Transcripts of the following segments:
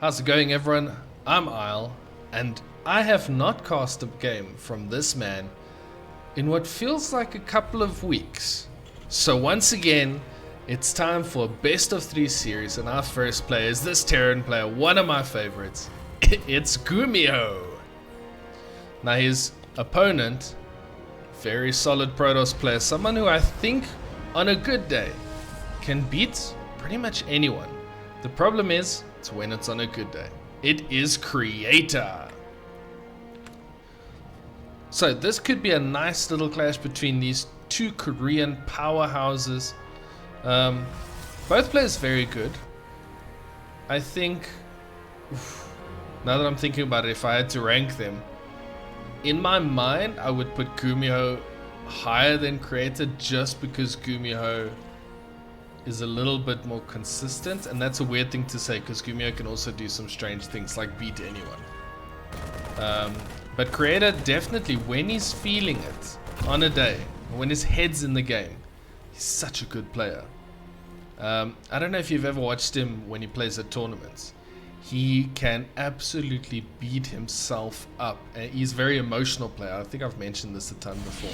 How's it going, everyone? I'm Isle, and I have not cast a game from this man in what feels like a couple of weeks. So once again, it's time for a best of 3 series, and our first player is this Terran player, one of my favorites. It's GuMiho. Now his opponent, very solid Protoss player, someone who I think on a good day can beat pretty much anyone. The problem is, it's when it's on a good day. It is Creator. So this could be a nice little clash between these two Korean powerhouses. Both players very good. I think, now that I'm thinking about it, if I had to rank them, in my mind I would put GuMiho higher than Creator just because GuMiho is a little bit more consistent, and that's a weird thing to say because GuMiho can also do some strange things like beat anyone. But Creator, definitely when he's feeling it on a day, when his head's in the game, he's such a good player. I don't know if you've ever watched him when he plays at tournaments. He can absolutely beat himself up, and he's a very emotional player. I think I've mentioned this a ton before.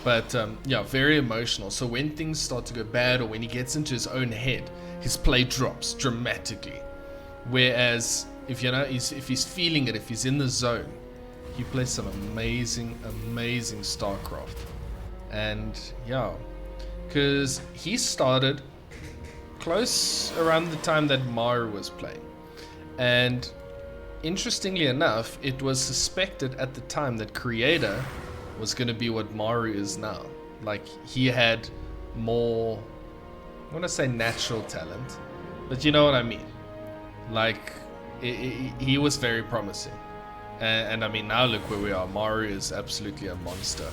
But yeah, very emotional. So when things start to go bad, or when he gets into his own head, his play drops dramatically. Whereas if if he's feeling it, if he's in the zone, he plays some amazing StarCraft. And yeah, because he started close around the time that Maru was playing, and interestingly enough, it was suspected at the time that Creator was going to be what Maru is now. Like, he had more, I want to say natural talent, but you know what I mean. Like, he was very promising. And I mean, now look where we are. Maru is absolutely a monster.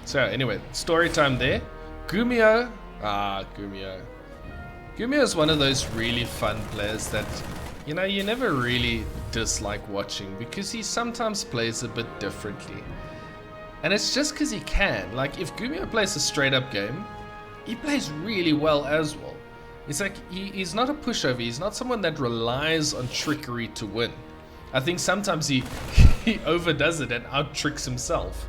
So anyway, story time there. GuMiho. GuMiho. GuMiho is one of those really fun players that, you know, you never really dislike watching because he sometimes plays a bit differently. And it's just because he can. Like, if GuMiho plays a straight up game, he plays really well as well. It's like, he's not a pushover. He's not someone that relies on trickery to win. I think sometimes he overdoes it and out tricks himself.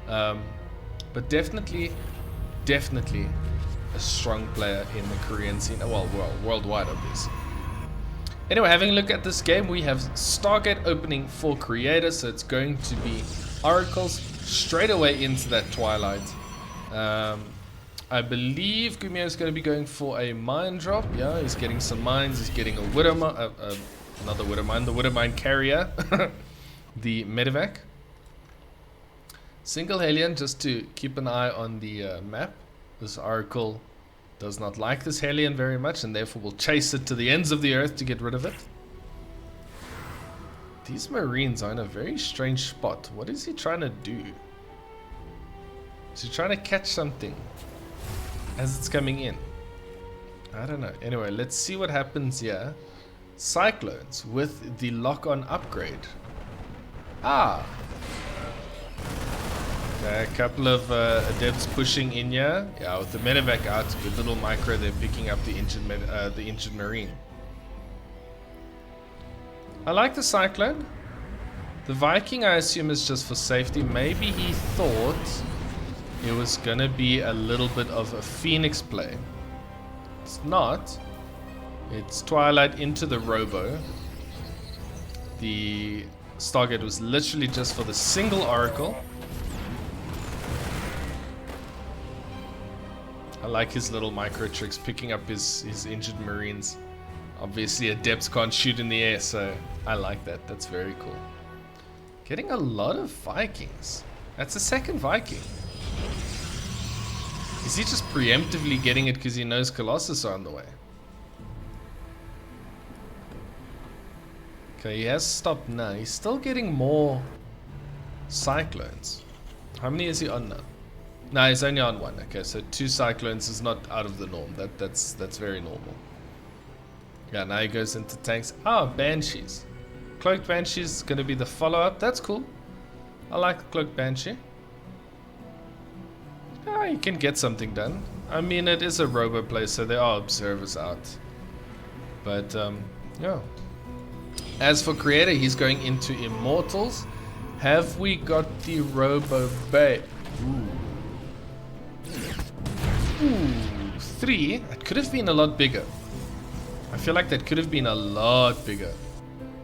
But definitely a strong player in the Korean scene. Well, worldwide, obviously. Anyway, having a look at this game, we have Stargate opening for Creator, so it's going to be Oracles straight away into that Twilight. I believe GuMiho is going to be going for a mine drop. Yeah, he's getting some mines. He's getting a Widow mine, another Widow mine, the Widow mine carrier, the Medevac. Single Hellion, just to keep an eye on the map. This Oracle does not like this Hellion very much, and therefore will chase it to the ends of the earth to get rid of it. These Marines are in a very strange spot. What is he trying to do? Is he trying to catch something as it's coming in? I don't know. Anyway, let's see what happens here. Cyclones with the lock-on upgrade. Okay, a couple of adepts pushing in here. Yeah, with the medevac out, good little micro, they're picking up the injured marine. I like the Cyclone. The Viking, I assume, is just for safety. Maybe he thought it was gonna be a little bit of a Phoenix play. It's not. It's Twilight into the Robo. The Stargate was literally just for the single Oracle. I like his little micro tricks, picking up his injured Marines. Obviously, adepts can't shoot in the air, so I like that. That's very cool. Getting a lot of Vikings. That's the second Viking. Is he just preemptively getting it because he knows Colossus are on the way? Okay, he has stopped now. He's still getting more Cyclones. How many is he on now? No, he's only on 1. Okay, so 2 Cyclones is not out of the norm. That's very normal. Yeah, now he goes into tanks. Banshees. Cloaked Banshees is going to be the follow-up. That's cool. I like Cloaked Banshee. You can get something done. I mean, it is a robo play, so there are observers out. But Yeah. As for Creator, he's going into Immortals. Have we got the Robo Bay? Ooh, 3. It could have been a lot bigger. I feel like that could have been a lot bigger.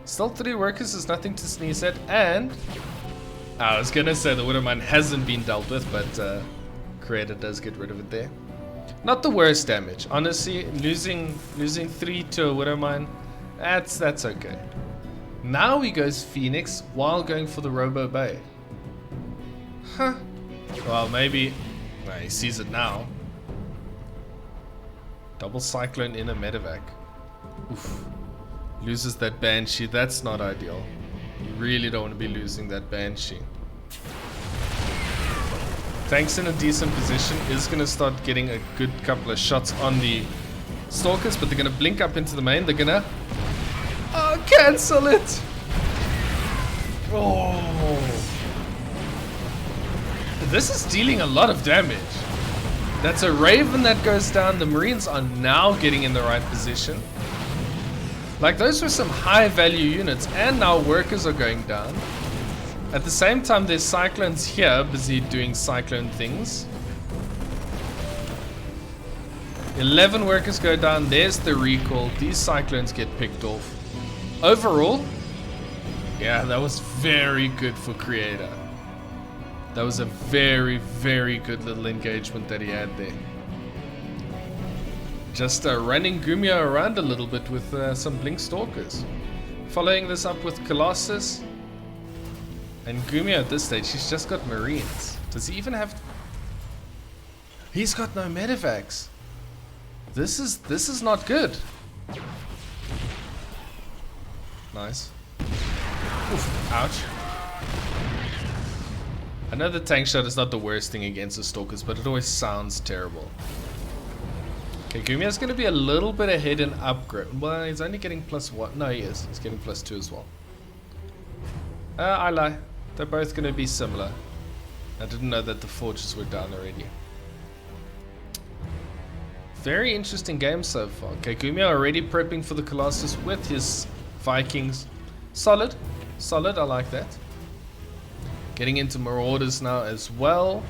Still 3 workers is nothing to sneeze at. And I was gonna say the Widowmine hasn't been dealt with, but Creator does get rid of it there. Not the worst damage, honestly. Losing 3 to a Widowmine, that's okay. Now he goes Phoenix while going for the Robo Bay. Huh. Well, maybe he sees it now. Double Cyclone in a Medevac. Oof. Loses that Banshee. That's not ideal. You really don't want to be losing that Banshee. Tank's in a decent position. Is going to start getting a good couple of shots on the Stalkers, but they're going to blink up into the main. They're going to cancel it. Oh. This is dealing a lot of damage. That's a Raven that goes down. The Marines are now getting in the right position. Like, those were some high value units, and now workers are going down. At the same time, there's Cyclones here busy doing Cyclone things. 11 workers go down. There's the recall. These Cyclones get picked off. Overall, yeah, that was very good for Creator. That was a very, very good little engagement that he had there. Just running GuMiho around a little bit with some Blink Stalkers. Following this up with Colossus. And GuMiho at this stage, he's just got Marines. Does he even have... He's got no medevacs. This is not good. Nice. Oof, ouch. I know the tank shot is not the worst thing against the Stalkers, but it always sounds terrible. Okay, GuMiho's going to be a little bit ahead in upgrade. Well, he's only getting +1. No, he is. He's getting +2 as well. I lie. They're both going to be similar. I didn't know that the forges were down already. Very interesting game so far. Okay, GuMiho already prepping for the Colossus with his Vikings. Solid. Solid, I like that. Getting into Marauders now as well.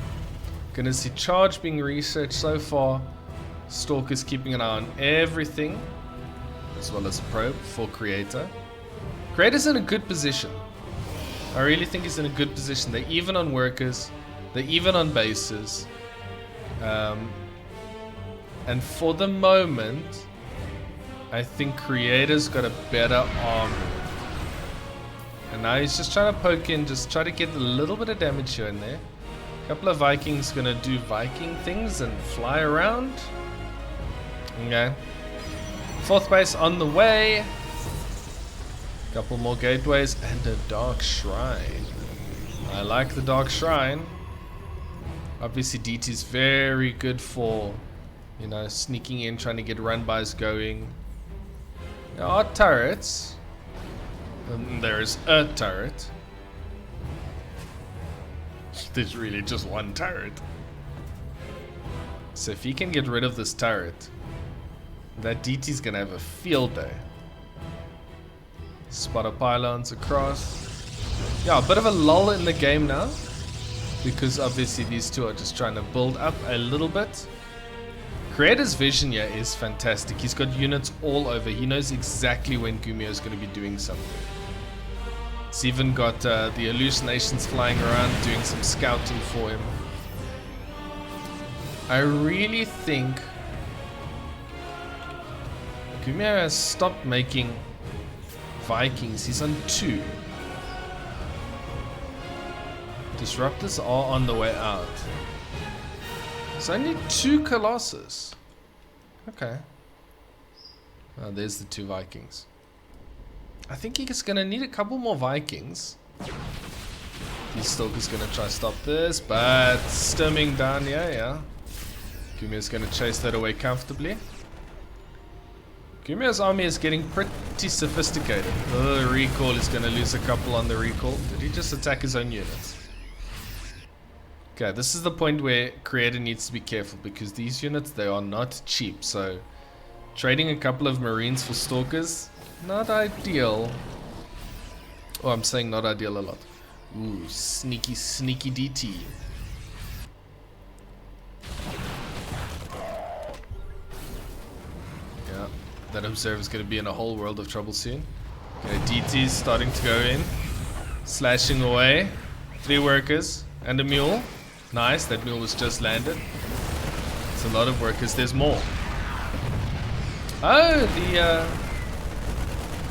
Gonna see Charge being researched so far. Stalkers keeping an eye on everything. As well as Probe for Creator. Creator's in a good position. I really think he's in a good position. They're even on workers. They're even on bases. And for the moment, I think Creator's got a better army. And now he's just trying to poke in, just try to get a little bit of damage here and there. A couple of Vikings gonna do Viking things and fly around. Okay. 4th base on the way. Couple more gateways and a Dark Shrine. I like the Dark Shrine. Obviously DT's very good for, you know, sneaking in, trying to get run-bys going. There are turrets. There is a turret. There's really just one turret. So if he can get rid of this turret, that DT's gonna have a field day. Spotter pylons across. Yeah, a bit of a lull in the game now, because obviously these two are just trying to build up a little bit. Creator's vision here is fantastic. He's got units all over. He knows exactly when GuMiho is going to be doing something. He's even got the hallucinations flying around doing some scouting for him. I really think GuMiho has stopped making Vikings. He's on 2. Disruptors are on the way out. It's only 2 Colossus. Okay. Oh, there's the 2 Vikings. I think he's gonna need a couple more Vikings. He's still just gonna try to stop this, but stemming down, yeah. GuMiho's gonna chase that away comfortably. GuMiho's army is getting pretty sophisticated. Oh, the recall is gonna lose a couple on the recall. Did he just attack his own units? Okay, this is the point where Creator needs to be careful, because these units, they are not cheap. So trading a couple of Marines for Stalkers, Not ideal. Oh, I'm saying not ideal a lot. Ooh, sneaky, sneaky DT. Yeah, that observer's gonna be in a whole world of trouble soon. Okay, DT's starting to go in. Slashing away. 3 workers and a mule. Nice, that mule was just landed. It's a lot of workers, there's more. Oh,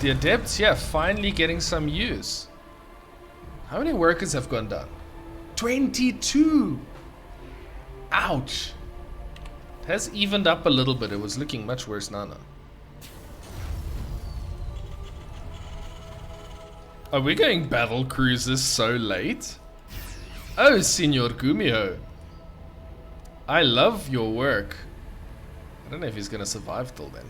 the adepts, yeah, finally getting some use. How many workers have gone down? 22! Ouch! It has evened up a little bit, it was looking much worse now. Are we going battle cruisers so late? Oh, Senor GuMiho. I love your work. I don't know if he's gonna survive till then.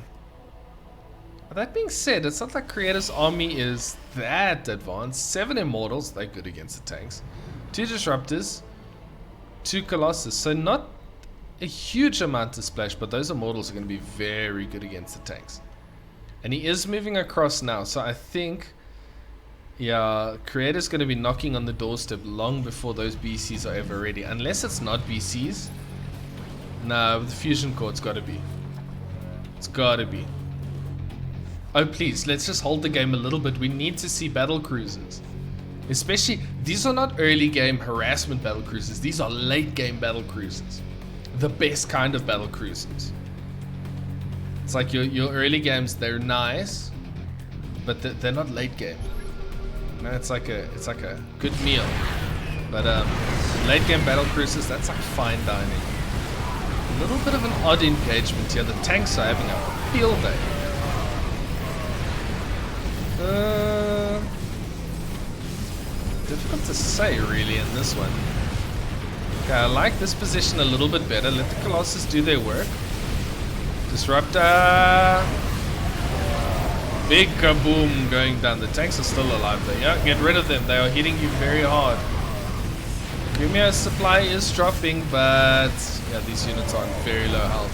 But that being said, it's not like Creator's army is that advanced. 7 immortals, they're good against the tanks. 2 disruptors, 2 colossus. So not a huge amount to splash, but those immortals are gonna be very good against the tanks. And he is moving across now, so I think, yeah, Creator's gonna be knocking on the doorstep long before those BCs are ever ready. Unless it's not BCs. No, the fusion core, it's gotta be. It's gotta be. Oh please, let's just hold the game a little bit. We need to see battle cruisers. Especially, these are not early game harassment battle cruisers. These are late game battle cruisers. The best kind of battle cruisers. It's like your early games, they're nice, but they're not late game. No, it's like a good meal. But late game battle cruisers, that's like fine dining. A little bit of an odd engagement here. The tanks are having a field day. Difficult to say really in this one. Okay, I like this position a little bit better. Let the Colossus do their work. Disruptor. Big kaboom going down. The tanks are still alive though. Yeah, get rid of them. They are hitting you very hard. GuMiho's supply is dropping, but yeah, these units are on very low health.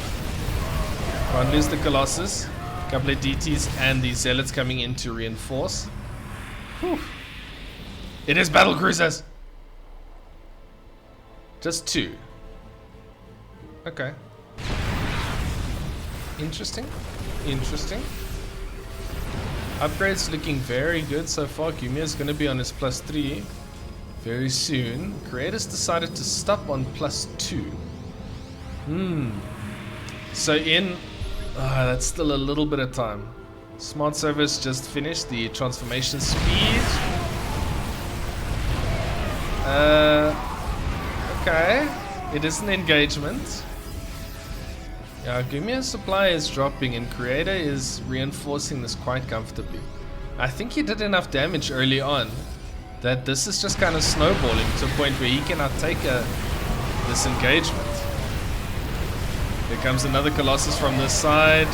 Can't lose the Colossus. A couple of DTs and the Zealots coming in to reinforce. Whew. It is battle cruisers. Just 2. Okay. Interesting. Interesting. Upgrades looking very good so far. GuMiho is going to be on his +3 very soon. Creator's decided to stop on +2. So in... that's still a little bit of time. Smart Service just finished the transformation speed. Okay. It is an engagement. Yeah, GuMiho's supply is dropping and Creator is reinforcing this quite comfortably. I think he did enough damage early on that this is just kind of snowballing to a point where he cannot take this engagement. Here comes another Colossus from this side.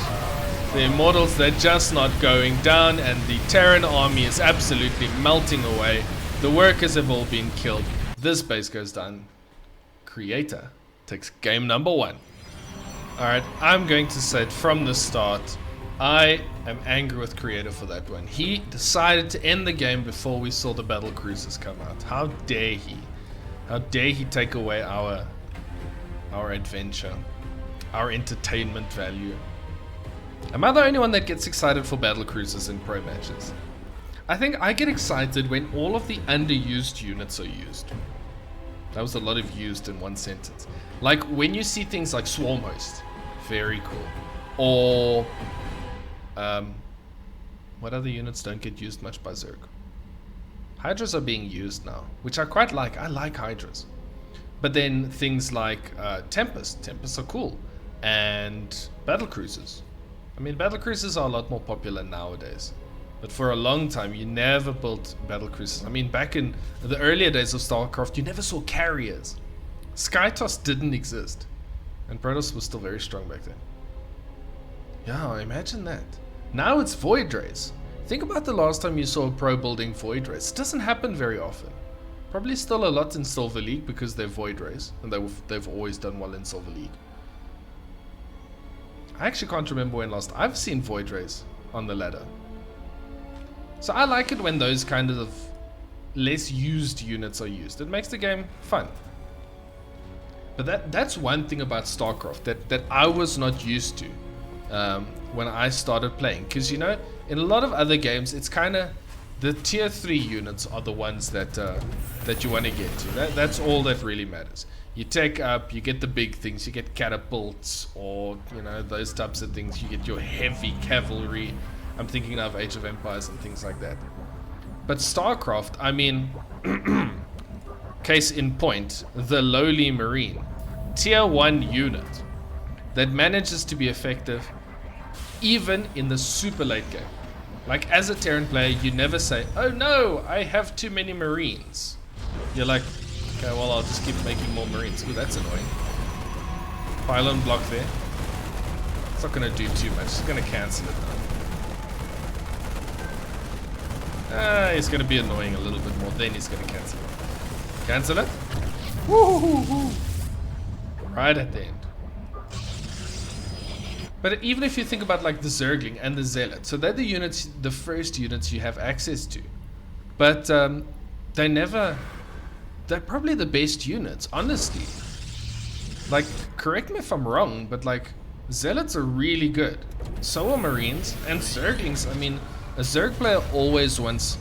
The Immortals, they're just not going down, and the Terran army is absolutely melting away. The workers have all been killed. This base goes down. Creator takes game number 1. Alright, I'm going to say it from the start. I am angry with Creator for that one. He decided to end the game before we saw the battle cruisers come out. How dare he? How dare he take away our adventure, our entertainment value? Am I the only one that gets excited for battle cruisers in pro matches? I think I get excited when all of the underused units are used. That was a lot of used in one sentence. Like when you see things like Swarm Host, very cool. Or what other units don't get used much by Zerg? Hydras are being used now, which I quite like. I like Hydras. But then things like Tempests are cool. And battle cruisers. I mean, battle cruisers are a lot more popular nowadays. But for a long time, you never built battle cruisers. I mean, back in the earlier days of StarCraft, you never saw carriers. Skytoss didn't exist. And Protoss was still very strong back then. Yeah, imagine that. Now it's Void Rays. Think about the last time you saw a pro building Void Rays. It doesn't happen very often. Probably still a lot in Silver League because they're Void Rays. And they've always done well in Silver League. I actually can't remember when last I've seen Void Rays on the ladder. So I like it when those kind of less used units are used. It makes the game fun. But that's one thing about StarCraft that I was not used to when I started playing. Because, you know, in a lot of other games, it's kind of the tier 3 units are the ones that you want to get to. That's all that really matters. You take up, you get the big things, you get catapults, or, you know, those types of things. You get your heavy cavalry. I'm thinking of Age of Empires and things like that. But StarCraft, I mean, case in point, the lowly Marine, tier 1 unit that manages to be effective even in the super late game. Like, as a Terran player, you never say, oh no, I have too many Marines. You're like, okay, well, I'll just keep making more Marines. Ooh, that's annoying. Pylon block there. It's not going to do too much. It's going to cancel it now. It's going to be annoying a little bit more. Then he's going to cancel it. Cancel it. Woo-hoo-hoo. Right at the end. But even if you think about like the Zergling and the Zealot, so they're the units, the first units you have access to. But they're probably the best units, honestly. Like, correct me if I'm wrong, but like, Zealots are really good. So are Marines and Zerglings. I mean, a Zerg player always wants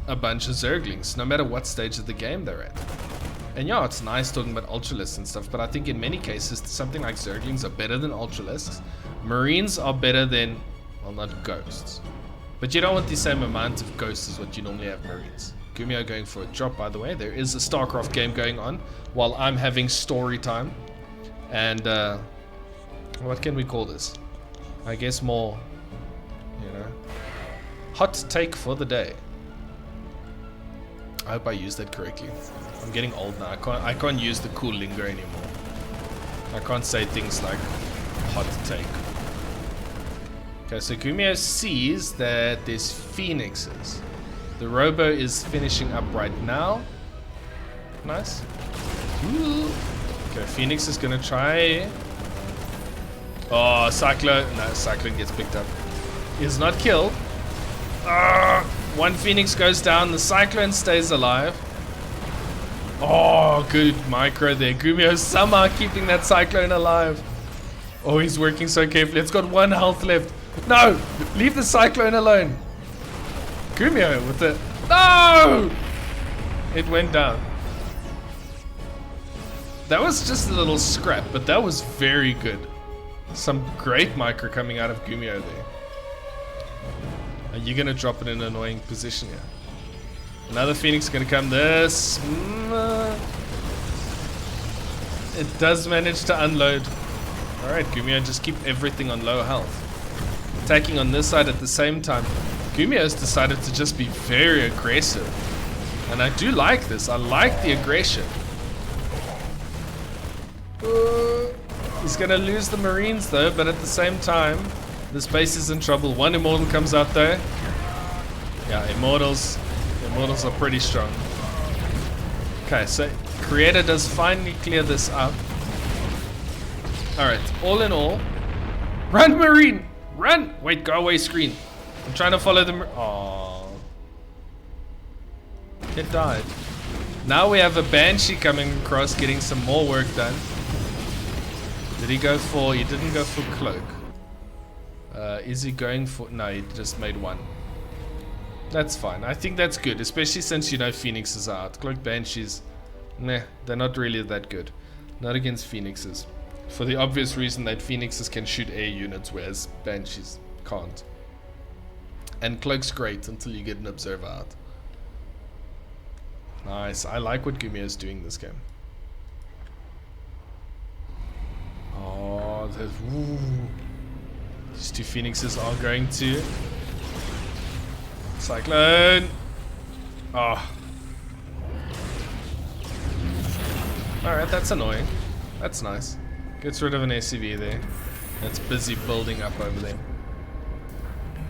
a bunch of Zerglings, no matter what stage of the game they're at. And yeah, it's nice talking about Ultralisks and stuff, but I think in many cases, something like Zerglings are better than Ultralisks. Marines are better than, well, not Ghosts. But you don't want the same amount of Ghosts as what you normally have Marines. GuMiho going for a drop, by the way. There is a StarCraft game going on while I'm having story time. And, what can we call this? I guess more, you know, hot take for the day. I hope I used that correctly. I'm getting old now. I can't use the cool lingo anymore. I can't say things like hot take. Okay, so GuMiho sees that there's Phoenixes. The Robo is finishing up right now. Nice. Ooh. Okay, Phoenix is gonna try. Oh, Cyclone. No, Cyclone gets picked up. Is not killed. One Phoenix goes down. The Cyclone stays alive. Oh, good micro there. GuMiho somehow keeping that Cyclone alive. Oh, he's working so carefully. It's got 1 health left. No! Leave the Cyclone alone. GuMiho with the... No! It went down. That was just a little scrap, but that was very good. Some great micro coming out of GuMiho there. Are you going to drop it in an annoying position here? Another Phoenix is going to come this. It does manage to unload. Alright, GuMiho, just keep everything on low health. Attacking on this side at the same time. GuMiho has decided to just be very aggressive. And I do like this. I like the aggression. He's going to lose the Marines though, but at the same time, this base is in trouble. One Immortal comes out there. Yeah, Immortals are pretty strong. Okay, so Creator does finally clear this up. Alright, all in all. Run, Marine! Run! Wait, go away, screen. I'm trying to follow the... Aww. It died. Now we have a Banshee coming across, getting some more work done. Did he go for... He didn't go for Cloak. Is he going for... No, he just made one. That's fine. I think that's good, especially since, you know, Phoenixes are out. Cloak Banshees, meh, they're not really that good. Not against Phoenixes. For the obvious reason that Phoenixes can shoot air units, whereas Banshees can't. And Cloak's great until you get an Observer out. Nice. I like what GuMiho is doing this game. Oh, these two Phoenixes are going to... Cyclone! Oh. Alright, that's annoying. That's nice. Gets rid of an SCV there. That's busy building up over there.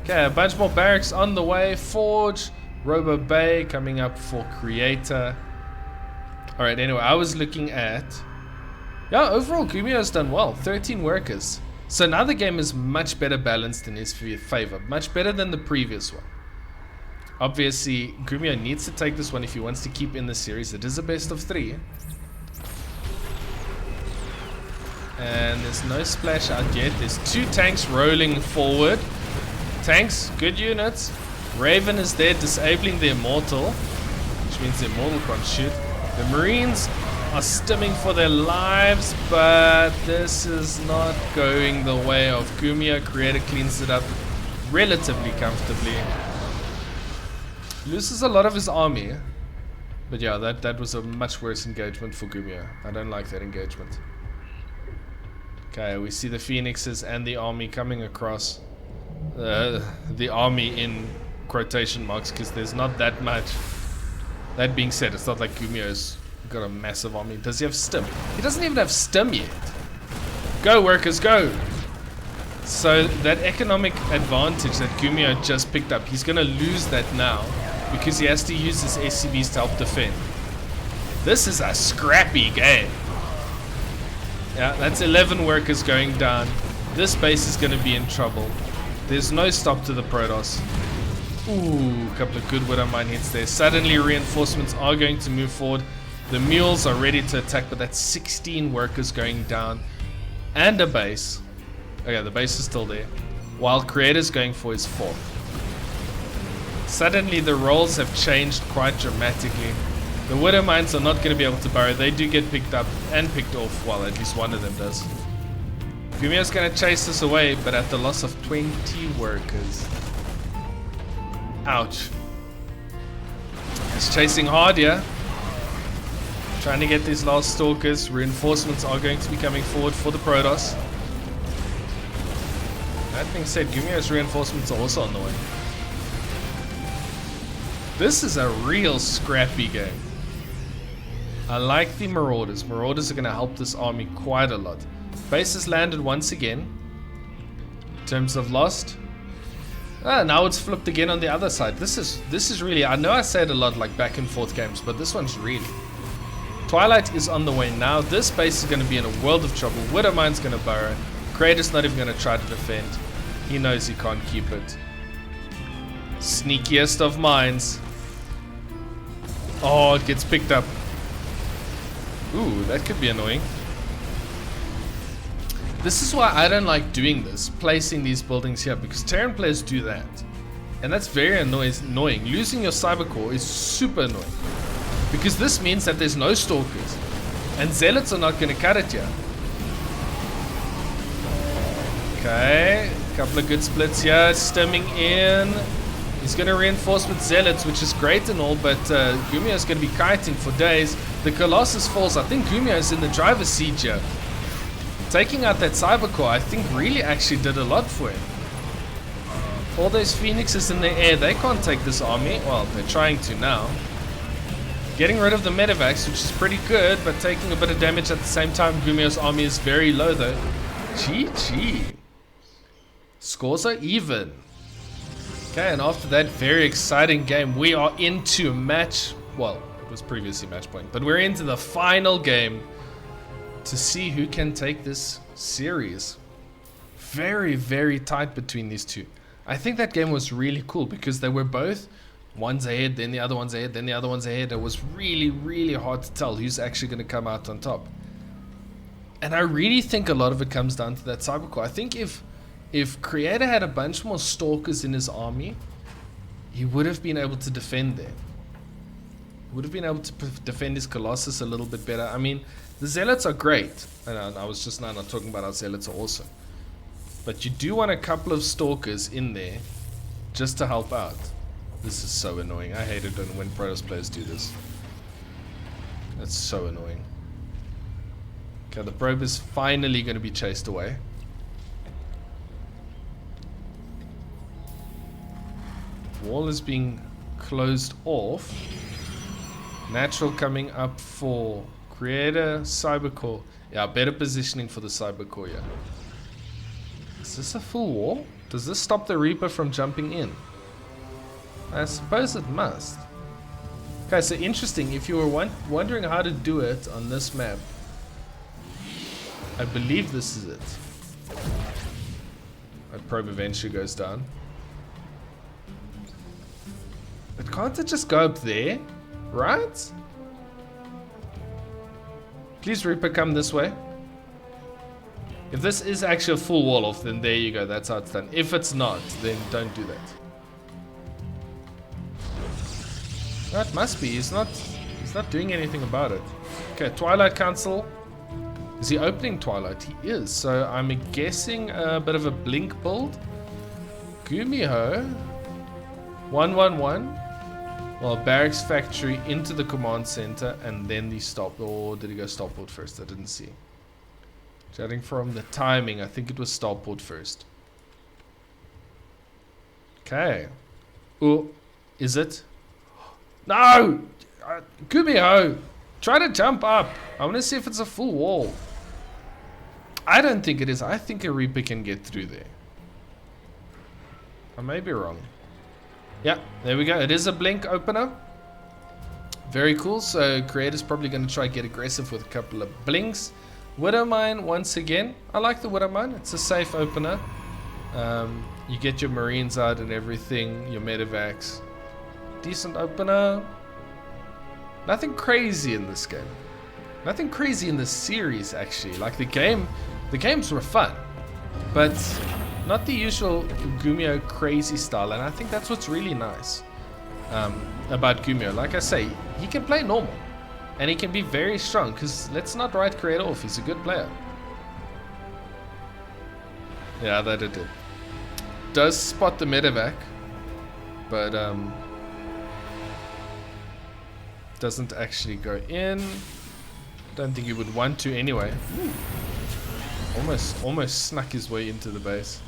Okay, a bunch more barracks on the way. Forge, Robo Bay coming up for Creator. Alright, anyway, I was looking at... Yeah, overall, GuMiho's done well. 13 workers. So now the game is much better balanced in his favor. Much better than the previous one. Obviously, GuMiho needs to take this one if he wants to keep in the series. It is a best of 3. And there's no splash out yet. There's 2 tanks rolling forward. Tanks, good units. Raven is there disabling the Immortal, which means the Immortal can't shoot. The Marines are stimming for their lives, but this is not going the way of GuMiho. Creator cleans it up relatively comfortably. Loses a lot of his army, but yeah, that was a much worse engagement for GuMiho. I don't like that engagement. Okay, we see the Phoenixes and the army coming across. The army in quotation marks, because there's not that much. That being said, it's not like GuMiho's got a massive army. Does he have stim? He doesn't even have stim yet. Go, workers, go! So that economic advantage that GuMiho just picked up, he's going to lose that now, because he has to use his SCVs to help defend. This is a scrappy game. Yeah, that's 11 workers going down. This base is going to be in trouble. There's no stop to the Protoss. Ooh, a couple of good Widow Mine hits there. Suddenly reinforcements are going to move forward. The mules are ready to attack, but that's 16 workers going down. And a base. Okay, the base is still there. While Creator's going for his 4th. Suddenly the roles have changed quite dramatically. The Widow Mines are not going to be able to burrow. They do get picked up and picked off. Well, at least one of them does. GuMiho's going to chase this away, but at the loss of 20 workers. Ouch. He's chasing hard here. Trying to get these last stalkers. Reinforcements are going to be coming forward for the Protoss. That being said, GuMiho's reinforcements are also on the way. This is a real scrappy game. I like the Marauders. Marauders are going to help this army quite a lot. Base has landed once again. In terms of lost. Now it's flipped again on the other side. This is really, I know I say it a lot like back and forth games, but this one's really. Twilight is on the way now. This base is going to be in a world of trouble. Widow Mine's going to burrow. Creator's not even going to try to defend. He knows he can't keep it. Sneakiest of mines. Oh, it gets picked up. Ooh, that could be annoying. This is why I don't like doing this, placing these buildings here, because Terran players do that. And that's very annoying. Losing your cyber core is super annoying. Because this means that there's no stalkers. And zealots are not going to cut it here. Okay, a couple of good splits here, stemming in. He's going to reinforce with zealots, which is great and all, but GuMiho is going to be kiting for days. The Colossus falls. I think GuMiho is in the driver's seat here. Taking out that cyber core, I think really actually did a lot for him. All those Phoenixes in the air, they can't take this army. Well, they're trying to now. Getting rid of the medevacs, which is pretty good, but taking a bit of damage at the same time. GuMiho's army is very low though. GG. Scores are even. Okay, and after that very exciting game, we are into match. Well, it was previously match point, but we're into the final game to see who can take this series. Very, very tight between these two. I think that game was really cool because they were both one's ahead, then the other one's ahead, then the other one's ahead. It was really, really hard to tell who's actually going to come out on top. And I really think a lot of it comes down to that cybercore. I think if Creator had a bunch more stalkers in his army, he would have been able to defend there. Would have been able to defend his Colossus a little bit better. I mean, the Zealots are great. And I was just now not talking about how Zealots are awesome. But you do want a couple of stalkers in there just to help out. This is so annoying. I hate it when Protoss players do this. That's so annoying. Okay, the probe is finally going to be chased away. Wall is being closed off. Natural coming up for Creator, Cybercore. Yeah, better positioning for the Cybercore, yeah. Is this a full wall? Does this stop the Reaper from jumping in? I suppose it must. Okay, so interesting. If you were wondering how to do it on this map, I believe this is it. That probe eventually goes down. Can't it just go up there? Right? Please, Reaper, come this way. If this is actually a full wall off, then there you go. That's how it's done. If it's not, then don't do that. That must be. He's not doing anything about it. Okay, Twilight Council. Is he opening Twilight? He is. So I'm guessing a bit of a blink build. GuMiho. 111. Well, Barracks Factory into the command center and then the stop. Or did he go starport first? I didn't see. Judging from the timing, I think it was starport first. Okay. Oh, is it? No! GuMiho! Try to jump up. I want to see if it's a full wall. I don't think it is. I think a Reaper can get through there. I may be wrong. Yeah, there we go. It is a blink opener. Very cool. So Creator's probably going to try to get aggressive with a couple of blinks. Widow Mine once again. I like the Widow Mine. It's a safe opener. You get your Marines out and everything. Your medevacs. Decent opener. Nothing crazy in this game. Nothing crazy in this series actually. Like the games were fun. But not the usual GuMiho crazy style, and I think that's what's really nice about GuMiho. Like I say, he can play normal, and he can be very strong, because let's not write Creator off, he's a good player. Yeah, that it did. Does spot the medevac, but doesn't actually go in. Don't think he would want to anyway. Ooh. Almost snuck his way into the base.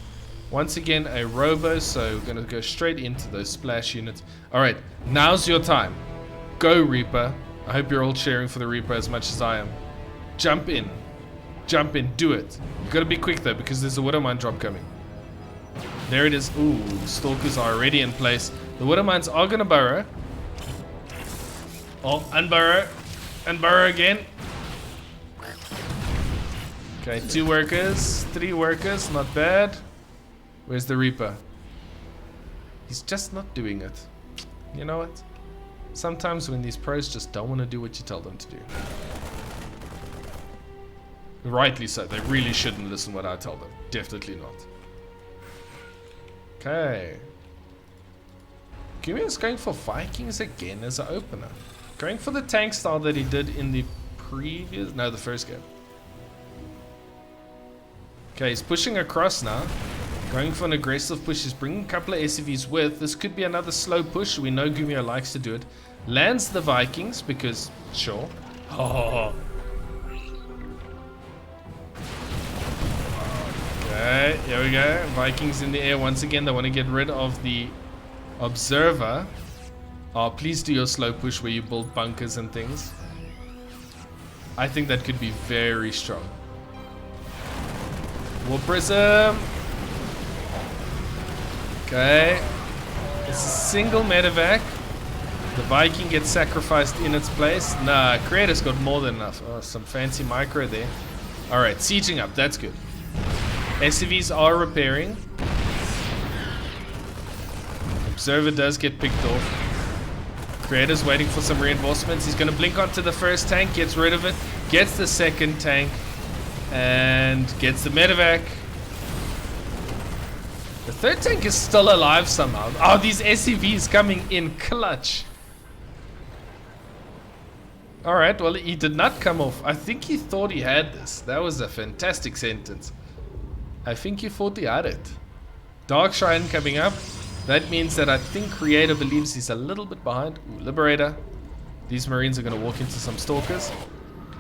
Once again, a robo, so we're going to go straight into those splash units. Alright, now's your time. Go, Reaper. I hope you're all cheering for the Reaper as much as I am. Jump in. Jump in. Do it. You've got to be quick, though, because there's a Widow Mine drop coming. There it is. Ooh, Stalkers are already in place. The Widow Mines are going to burrow. Oh, unburrow. Unburrow again. Okay, 2 workers. 3 workers. Not bad. Where's the Reaper? He's just not doing it. You know what? Sometimes when these pros just don't want to do what you tell them to do. Rightly so. They really shouldn't listen what I tell them. Definitely not. Okay. GuMiho's going for Vikings again as an opener. Going for the tank style that he did in the previous... No, the first game. Okay, he's pushing across now. Going for an aggressive push. He's bringing a couple of SCVs with. This could be another slow push. We know GuMiho likes to do it. Lands the Vikings because, sure. Oh. Okay, here we go. Vikings in the air once again. They want to get rid of the observer. Oh, please do your slow push where you build bunkers and things. I think that could be very strong. War Prism. Okay. It's a single medevac. The Viking gets sacrificed in its place. Nah, Creator's got more than enough. Oh, some fancy micro there. Alright, sieging up. That's good. SCVs are repairing. Observer does get picked off. Creator's waiting for some reinforcements. He's going to blink onto the first tank. Gets rid of it. Gets the second tank. And gets the medevac. The third tank is still alive somehow. Oh, these SCVs coming in clutch. Alright, well, he did not come off. I think he thought he had this. That was a fantastic sentence. I think he thought he had it. Dark Shrine coming up. That means that I think Creator believes he's a little bit behind. Ooh, Liberator. These Marines are going to walk into some Stalkers.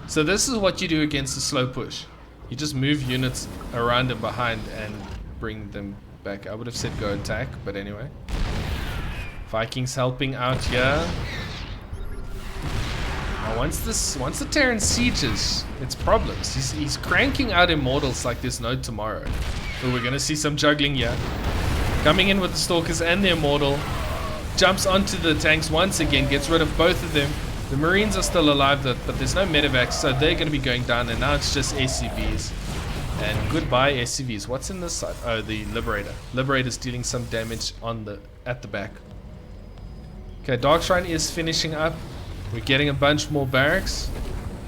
So this is what you do against a slow push. You just move units around and behind and bring them back. I would have said go attack, but anyway. Vikings helping out here. Now once the Terran sieges, it's problems. He's cranking out Immortals like there's no tomorrow. Oh, we're gonna see some juggling here. Coming in with the Stalkers and the Immortal. Jumps onto the tanks once again, gets rid of both of them. The Marines are still alive, but there's no medevacs, so they're going to be going down, and now it's just SCVs. And goodbye SCVs. What's in this side? Oh, the Liberator. Liberator's dealing some damage on at the back. Okay, Dark Shrine is finishing up. We're getting a bunch more barracks.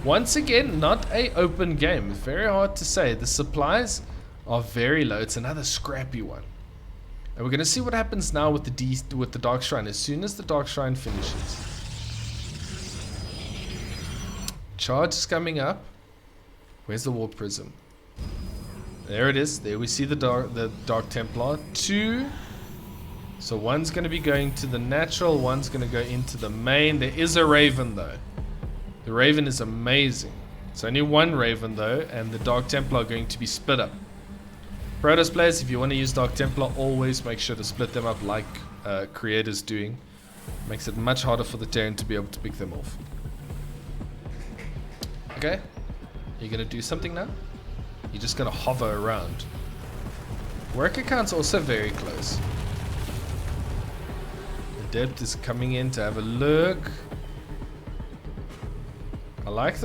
Once again, not a open game. Very hard to say. The supplies are very low. It's another scrappy one. And we're going to see what happens now with the Dark Shrine as soon as the Dark Shrine finishes. Charge is coming up. Where's the Warp Prism? There it is. There we see the Dark Templar. 2. So one's going to be going to the natural, one's going to go into the main. There is a Raven though. The Raven is amazing. It's only one Raven though, and the Dark Templar are going to be split up. Protoss players, if you want to use Dark Templar, always make sure to split them up like Creator's doing. Makes it much harder for the Terran to be able to pick them off. Okay, you're going to do something now? You're just going to hover around. Worker count's also very close. Adept is coming in to have a look. I like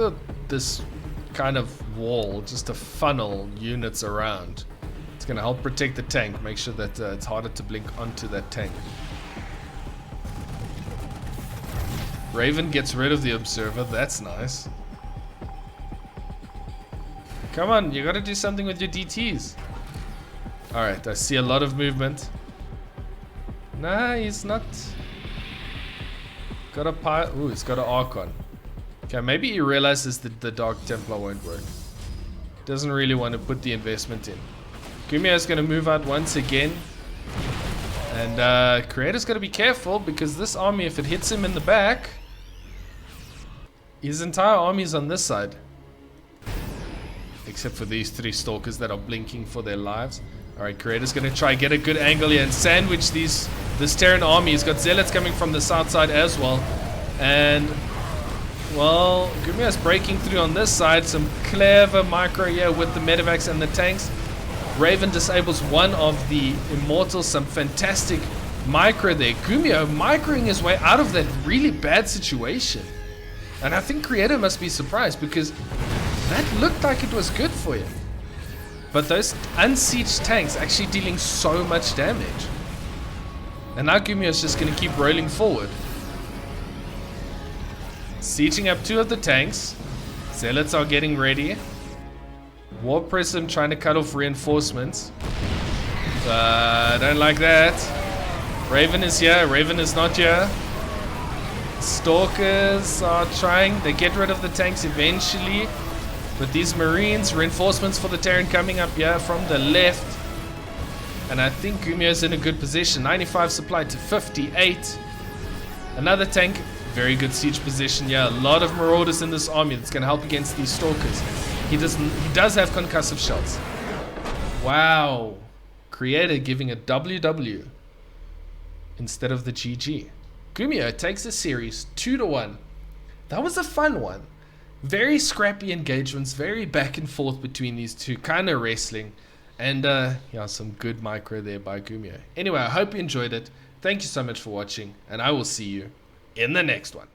this kind of wall, just to funnel units around. It's going to help protect the tank, make sure that it's harder to blink onto that tank. Raven gets rid of the observer, that's nice. Come on, you got to do something with your DTs. Alright, I see a lot of movement. Nah, he's not. Got a pile. Ooh, he's got an Archon. Okay, maybe he realizes that the Dark Templar won't work. Doesn't really want to put the investment in. GuMiho is going to move out once again. And Creator's got to be careful because this army, if it hits him in the back, his entire army is on this side. Except for these 3 stalkers that are blinking for their lives. Alright, Creator's going to try get a good angle here and sandwich this Terran army. He's got Zealots coming from the south side as well. And, well, GuMiho's breaking through on this side. Some clever micro here with the medevacs and the tanks. Raven disables one of the Immortals. Some fantastic micro there. GuMiho microing his way out of that really bad situation. And I think Creator must be surprised because that looked like it was good for him. But those unsieged tanks actually dealing so much damage. And now GuMiho is just going to keep rolling forward. Sieging up 2 of the tanks. Zealots are getting ready. Warp Prism trying to cut off reinforcements. I don't like that. Raven is here. Raven is not here. Stalkers are trying. They get rid of the tanks eventually. But these Marines, reinforcements for the Terran coming up here from the left. And I think GuMiho's in a good position. 95 supply to 58. Another tank, very good siege position. Yeah, a lot of Marauders in this army that's going to help against these Stalkers. He does have concussive shells. Wow. Creator giving a WW instead of the GG. GuMiho takes the series 2-1. That was a fun one. Very scrappy engagements, very back and forth between these two, kind of wrestling. And yeah, some good micro there by GuMiho. Anyway, I hope you enjoyed it. Thank you so much for watching, and I will see you in the next one.